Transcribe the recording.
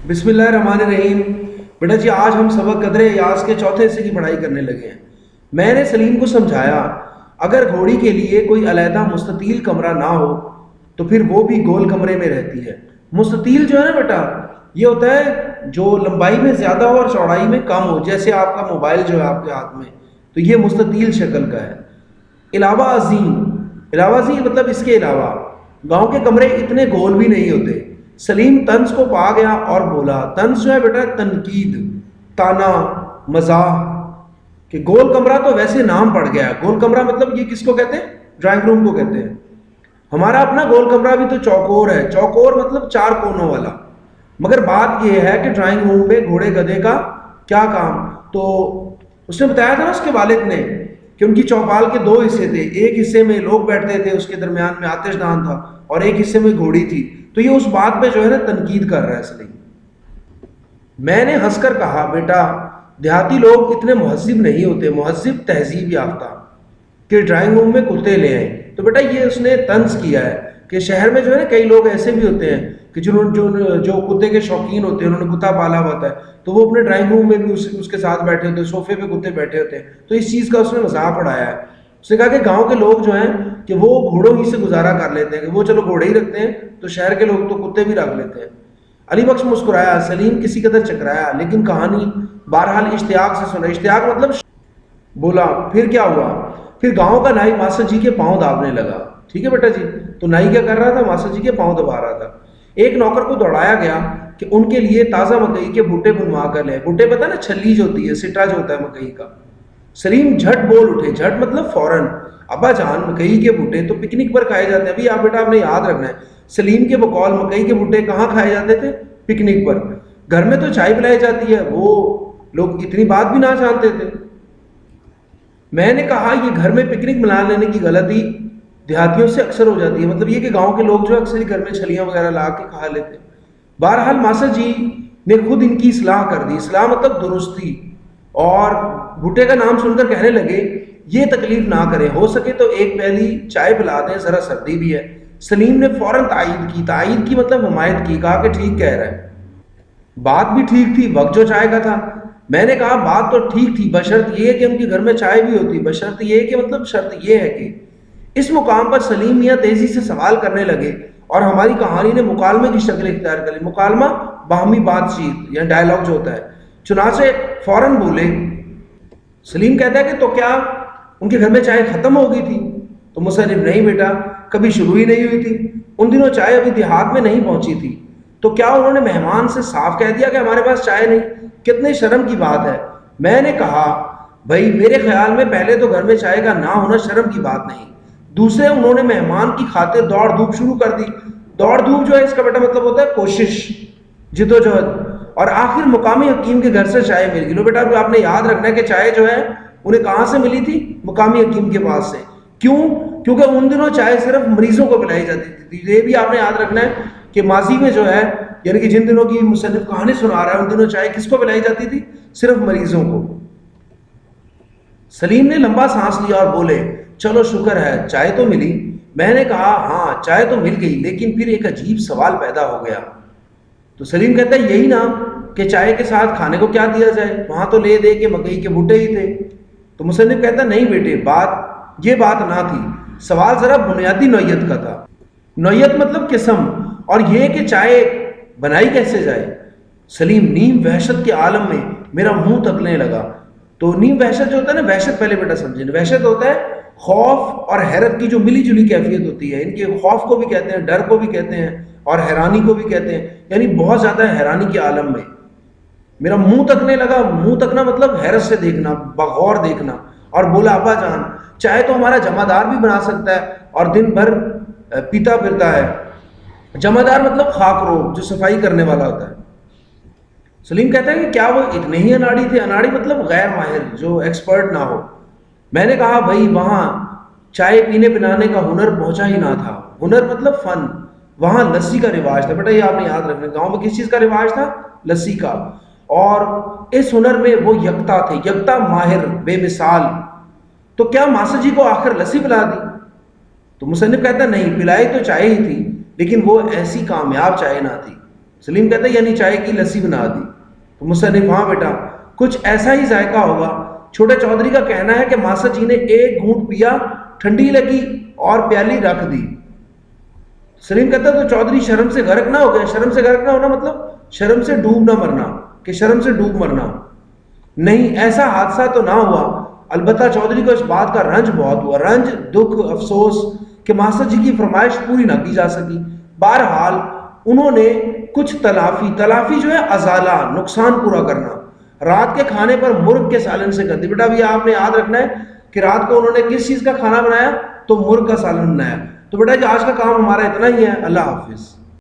بسم اللہ الرحمن الرحیم۔ بیٹا جی آج ہم سبق قدر یاس کے چوتھے حصے کی پڑھائی کرنے لگے ہیں۔ میں نے سلیم کو سمجھایا اگر گھوڑی کے لیے کوئی علیحدہ مستطیل کمرہ نہ ہو تو پھر وہ بھی گول کمرے میں رہتی ہے۔ مستطیل جو ہے نا بیٹا، یہ ہوتا ہے جو لمبائی میں زیادہ ہو اور چوڑائی میں کم ہو، جیسے آپ کا موبائل جو ہے آپ کے ہاتھ میں، تو یہ مستطیل شکل کا ہے۔ علاوہ ازیں، علاوہ ازیں مطلب اس کے علاوہ گاؤں کے کمرے اتنے گول بھی نہیں ہوتے۔ سلیم طنز کو پا گیا اور بولا، طنز جو ہے بیٹا تنقید، تانا، مزاح، کہ گول کمرہ تو ویسے نام پڑ گیا۔ گول کمرہ مطلب یہ کس کو کہتے ہیں؟ ڈرائنگ روم کو کہتے ہیں۔ ہمارا اپنا گول کمرہ بھی تو چوکور ہے، چوکور مطلب چار کونوں والا۔ مگر بات یہ ہے کہ ڈرائنگ روم میں گھوڑے گدھے کا کیا کام؟ تو اس نے بتایا تھا نا اس کے والد نے کہ ان کی چوپال کے دو حصے تھے، ایک حصے میں لوگ بیٹھتے تھے، اس کے درمیان میں آتش دان تھا، اور ایک حصے میں گھوڑی تھی۔ تو یہ اس بات پہ جو ہے نا تنقید کر رہا ہے سلیم۔ میں نے ہنس کر کہا، بیٹا دیہاتی لوگ اتنے مہذب نہیں ہوتے، مہذب تہذیب یافتہ، کہ ڈرائنگ روم میں کتے لے آئیں۔ تو بیٹا یہ اس نے طنز کیا ہے کہ شہر میں جو ہے نا کئی لوگ ایسے بھی ہوتے ہیں کہ جو کتے کے شوقین ہوتے ہیں، انہوں نے کتا پالا ہوتا ہے، تو وہ اپنے ڈرائنگ روم میں بھی اس کے ساتھ بیٹھے ہوتے ہیں، صوفے پہ کتے بیٹھے ہوتے ہیں۔ تو اس چیز کا اس نے مذاق اڑایا ہے۔ اس نے کہا کہ گاؤں کے لوگ جو ہیں کہ وہ گھوڑوں ہی سے گزارا کر لیتے ہیں، کہ وہ چلو گھوڑے ہی رکھتے ہیں، تو شہر کے لوگ تو کتے بھی رکھ لیتے ہیں۔ علی بخش مسکرایا، سلیم کسی قدر چکرایا، لیکن کہانی بہرحال اشتیاق سے سنا۔ اشتیاق مطلب بولا، پھر کیا ہوا؟ پھر گاؤں کا نائی ماسٹر جی کے پاؤں دابنے لگا۔ ٹھیک ہے بیٹا جی، تو نائی کیا کر رہا تھا؟ ماسٹر جی کے پاؤں دبا رہا تھا۔ ایک نوکر کو دوڑایا گیا کہ ان کے لیے تازہ مکئی کے بھٹے بنوا کر لے۔ بھٹے پتہ نا چھلی جو ہوتی ہے، سٹا جو ہوتا ہے مکئی کا۔ سلیم جھٹ بول اٹھے، جھٹ مطلب فوراً، ابا جان مکئی کے بھٹے تو پکنک پر کھائے جاتے ہیں۔ ابھی آپ بیٹا آپ نے یاد رکھنا ہے، سلیم کے بقول مکئی کے بھٹے کہاں کھائے جاتے تھے؟ پکنک پر۔ گھر میں تو چائے پلائی جاتی ہے، وہ لوگ اتنی بات بھی نہ جانتے تھے۔ میں نے کہا یہ گھر میں پکنک منا لینے کی غلطی دیہاتیوں سے اکثر ہو جاتی ہے، مطلب یہ کہ گاؤں کے لوگ جو اکثر ہی گھر میں چھلیاں وغیرہ لا کے کھا لیتے ہیں۔ بہرحال ماسٹر جی نے خود ان کی اصلاح کر دی، اصلاح مطلب درستی، اور بھٹے کا نام سن کر کہنے لگے یہ تکلیف نہ کریں، ہو سکے تو ایک پیالی چائے پلا دیں، ذرا سردی بھی ہے۔ سلیم نے فوراً تائید کی مطلب حمایت کی، کہا کہ ٹھیک کہہ رہا ہے۔ بات بھی ٹھیک تھی، وقت جو چائے کا تھا۔ میں نے کہا بات تو ٹھیک تھی، بشرط یہ کہ ان کے گھر میں چائے بھی ہوتی، بشرط یہ کہ مطلب شرط یہ ہے کہ اس مقام پر سلیم میاں تیزی سے سوال کرنے لگے اور ہماری کہانی نے مکالمے کی شکل اختیار کر لی۔ مکالمہ باہمی بات چیت یا ڈائلاگ جو ہوتا ہے۔ چنانچہ فوراً بولے، سلیم کہتا ہے کہ تو کیا ان کے گھر میں چائے ختم ہو گئی تھی؟ تو مصنف، نہیں بیٹا، کبھی شروع ہی نہیں ہوئی تھی، ان دنوں چائے ابھی دیہات میں نہیں پہنچی تھی۔ تو کیا انہوں نے مہمان سے صاف کہہ دیا کہ ہمارے پاس چائے نہیں؟ کتنے شرم کی بات ہے۔ میں نے کہا بھائی میرے خیال میں پہلے تو گھر میں چائے کا نہ ہونا شرم کی بات نہیں، دوسرے انہوں نے مہمان کی خاطر دوڑ دھوپ شروع کر دی۔ دوڑ دھوپ جو ہے اس کا بیٹا مطلب ہوتا ہے کوشش، جدوجہد، اور آخر مقامی حکیم کے گھر سے چائے مل گئی۔ لو بیٹا آپ نے یاد رکھنا ہے کہ چائے جو ہے انہیں کہاں سے ملی تھی؟ مقامی حکیم کے پاس سے۔ کیوں؟ کیونکہ ان دنوں چائے صرف مریضوں کو پلائی جاتی تھی۔ یہ بھی آپ نے یاد رکھنا ہے کہ ماضی میں جو ہے یعنی کہ جن دنوں کی مصنف کہانی سنا رہا ہے، ان دنوں چائے کس کو پلائی جاتی تھی؟ صرف مریضوں کو۔ سلیم نے لمبا سانس لیا اور بولے، چلو شکر ہے چائے تو ملی۔ میں نے کہا ہاں چائے تو مل گئی، لیکن پھر ایک عجیب سوال پیدا ہو گیا۔ تو سلیم کہتا ہے یہی نا کہ چائے کے ساتھ کھانے کو کیا دیا جائے، وہاں تو لے دے کے مکئی کے بھٹے ہی تھے۔ تو مصنف کہتا ہے نہیں بیٹے، یہ بات نہ تھی، سوال ذرا بنیادی نوعیت کا تھا۔ نوعیت مطلب قسم، اور یہ کہ چائے بنائی کیسے جائے۔ سلیم نیم وحشت کے عالم میں میرا منہ تکنے لگا۔ تو نیم وحشت جو ہوتا ہے نا، وحشت پہلے بیٹا سمجھیں، وحشت ہوتا ہے خوف اور حیرت کی جو ملی جلی کیفیت ہوتی ہے۔ ان کے خوف کو بھی کہتے ہیں، ڈر کو بھی کہتے ہیں، اور حیرانی کو بھی کہتے ہیں، یعنی بہت زیادہ حیرانی کے عالم میں میرا منہ تکنے لگا۔ منہ تکنا مطلب حیرت سے دیکھنا، بغور دیکھنا، اور بولا ابا جان چائے تو ہمارا جمع دار بھی بنا سکتا ہے اور دن بھر پیتا پھرتا ہے۔ جمع دار مطلب خاک رو، جو صفائی کرنے والا ہوتا ہے۔ سلیم کہتا ہے کہ کیا وہ اتنے ہی اناڑی تھے؟ اناڑی مطلب غیر ماہر، جو ایکسپرٹ نہ ہو۔ میں نے کہا بھائی وہاں چائے پینے بنانے کا ہنر پہنچا ہی نہ تھا۔ ہنر مطلب فن، وہاں لسی کا رواج تھا۔ بیٹا یہ آپ نے یاد رکھنا، گاؤں میں کس چیز کا رواج تھا؟ لسی کا، اور اس ہنر میں وہ یکتا تھے، یکتا ماہر، بے مثال۔ تو کیا ماسٹر جی کو آخر لسی پلا دی؟ تو مصنف کہتا ہے نہیں، پلائی تو چائے ہی تھی، لیکن وہ ایسی کامیاب چائے نہ تھی۔ سلیم کہتا ہے یعنی چائے کی لسی بنا دی. تو مصنف ہاں بیٹا کچھ ایسا ہی ذائقہ ہوگا. چھوٹے چودھری کا کہنا ہے کہ ماسٹر جی نے ایک گھونٹ پیا, ٹھنڈی لگی اور پیالی رکھ دی. سلیم کہتا ہے تو چودھری شرم سے غرق نہ ہو گیا. شرم سے غرق نہ ہونا مطلب شرم سے ڈوب نہ مرنا, کہ شرم سے ڈوب مرنا نہیں, ایسا حادثہ تو نہ ہوا. البتہ چودھری کو اس بات کا رنج بہت ہوا, رنج, دکھ, افسوس کہ ماسٹر جی کی فرمائش پوری نہ کی جا سکی. بہرحال انہوں نے کچھ تلافی جو ہے ازالہ, نقصان پورا کرنا. رات کے کھانے پر مرغ کے سالن سے کر دی. بیٹا بھی آپ نے یاد رکھنا ہے کہ رات کو انہوں نے کس چیز کا کھانا بنایا, تو مرغ کا سالن بنایا. تو بیٹا جی آج کا کام ہمارا اتنا ہی ہے. اللہ حافظ.